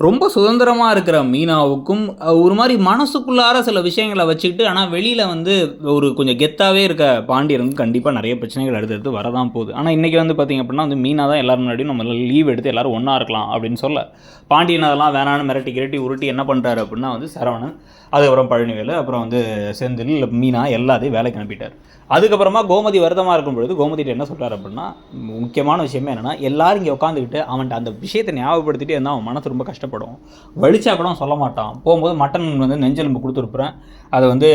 ரொம்ப சுதந்திரமா இருக்கிற மீனாவுக்கும், ஒரு மாரி மனசுக்குள்ளார சில விஷயங்கள வச்சுக்கிட்டு, ஆனா வெளியில வந்து ஒரு கொஞ்சம் கெத்தாவே இருக்க பாண்டியனுக்கும் கண்டிப்பா நெறைய பிரச்சனைகள் அடுத்தடுத்து வரதான் போகுது. ஆனா இன்னைக்கு வந்து பார்த்தீங்க அப்டின்னா, வந்து மீனா தான் எல்லாரும் முன்னாடியும் நம்ம லீவ் எடுத்து எல்லாரும் ஒண்ணா இருக்கலாம் அப்டின்னு சொல்ல, பாண்டியன் அதெல்லாம் வேணான்னு மிரட்டி கிரட்டி உருட்டி என்ன பண்ட்டாரு அப்டின்னா வந்து சரவணன், அதுக்கப்புறம் பழனிவேலு, அப்புறம் வந்து செந்தில், மீனா எல்லாத்தையும் வேலைக்கு அனுப்பிட்டார். அதுக்கப்புறமா கோமதி வருத்தமா இருக்கும்பொழுது, கோமதிட்ட என்ன சொல்றாரு அப்டின்னா, முக்கியமான விஷயமே என்னன்னா, எல்லாரும் இங்க உட்காந்துக்கிட்டு அவன்ட்ட அந்த விஷயத்த ஞாபகப்படுத்திட்டே இருந்தா அவன் மனசு ரொம்ப கஷ்டப்படும். வலிச்சா கூட அவன் சொல்ல மாட்டான். போம்போது மட்டன் வந்து நெஞ்செலும்பு குடுத்துருப்புறேன். அத வந்து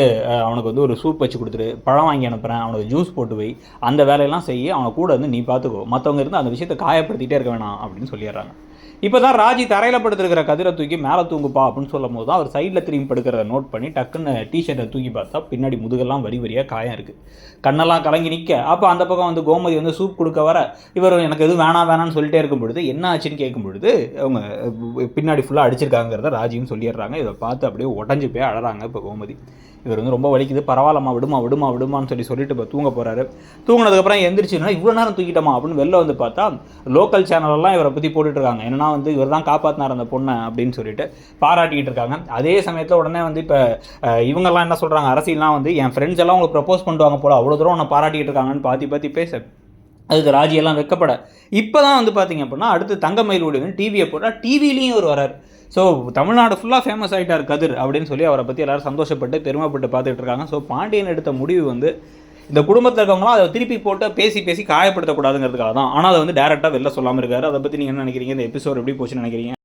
அவனுக்கு வந்து ஒரு சூப் வச்சு குடுத்துரு. பழம் வாங்கி அனுப்புறேன். அவனுக்கு ஜூஸ் போட்டு வை. அந்த வேலையெல்லாம் செய்யி அவன கூட இருந்து நீ பார்த்துக்கோ. மத்தவங்க இருந்து அந்த விஷயத்த காயப்படுத்திட்டே இருக்க வேணாம் அப்படின்னு சொல்லிடுறாங்க. இப்போ தான் ராஜி தரையில் படுத்திருக்கிற கதிரை தூக்கி மேலே தூங்குப்பா அப்படின்னு சொல்லும் போது தான் அவர் சைடில் திரும்பி படுக்கிறத நோட் பண்ணி டக்குன்னு டிஷர்ட்டை தூக்கி பார்த்தா பின்னாடி முதுகெல்லாம் வரி வரியாக காயம் இருக்குது. கண்ணெல்லாம் கலங்கி நிற்க அப்போ அந்த பக்கம் வந்து கோமதி வந்து சூப் கொடுக்க வர இவர் எனக்கு எதுவும் வேணாம் வேணான்னு சொல்லிட்டே இருக்கும் பொழுது என்ன ஆச்சுன்னு கேட்கும் பொழுது அவங்க பின்னாடி ஃபுல்லாக அடிச்சிருக்காங்கிறத ராஜியும் சொல்லிடுறாங்க. இதை பார்த்து அப்படியே உடஞ்சி போய் அழறாங்க இப்போ கோமதி. இவர் வந்து ரொம்ப வலிக்குது, பரவாயில்லம்மா விடுமா விடுமா விடுமான்னு சொல்லிட்டு இப்போ தூங்க போகிறாரு. தூங்கினதுக்கப்புறம் எந்திரிச்சுன்னா இவ்வளோ நேரம் தூக்கிட்டோமா அப்படின்னு வெளில வந்து பார்த்தா லோக்கல் சேனலெல்லாம் இவரை பற்றி போட்டுட்ருக்காங்க. என்னன்னா வந்து இவர் தான் காப்பாற்றினார் அந்த பொண்ணை அப்படின்னு சொல்லிட்டு பாராட்டிக்கிட்டு இருக்காங்க. அதே சமயத்தில் உடனே வந்து இப்போ இவங்கெல்லாம் என்ன சொல்கிறாங்க, அரசியல்லாம் வந்து என் ஃப்ரெண்ட்ஸ் எல்லாம் உங்களுக்கு ப்ரப்போஸ் பண்ணுவாங்க போல, அவ்வளோ தூரம் உன்னை பாராட்டிக்கிட்டு இருக்காங்கன்னு பாத்தி பேச அதுக்கு ராஜியெல்லாம் வெக்கப்பட இப்போ தான் வந்து பார்த்தீங்க அப்படின்னா அடுத்து தங்கமயிலோடு டிவியை போட்டால் டிவிலையும் இவர் வரார். ஸோ தமிழ்நாடு ஃபுல்லாக ஃபேமஸ் ஆகிட்டார் கதிர் அப்படின்னு சொல்லி அவரை பற்றி எல்லோரும் சந்தோஷப்பட்டு பெருமைப்பட்டு பார்த்துட்டு இருக்காங்க. ஸோ பாண்டியன் எடுத்த முடிவு வந்து இந்த குடும்பத்தில் இருக்கவங்களாம் அதை திருப்பி போட்டு பேசி காயப்படுத்தக்கூடாதுங்கிறதுக்காக தான். ஆனால் அதை வந்து டேரெக்டாக வெளில சொல்லாமல் இருக்காரு. அதை பற்றி நீங்கள் என்ன நினைக்கிறீங்க? இந்த எபிசோட் எப்படி போச்சுன்னு நினைக்கிறீங்க?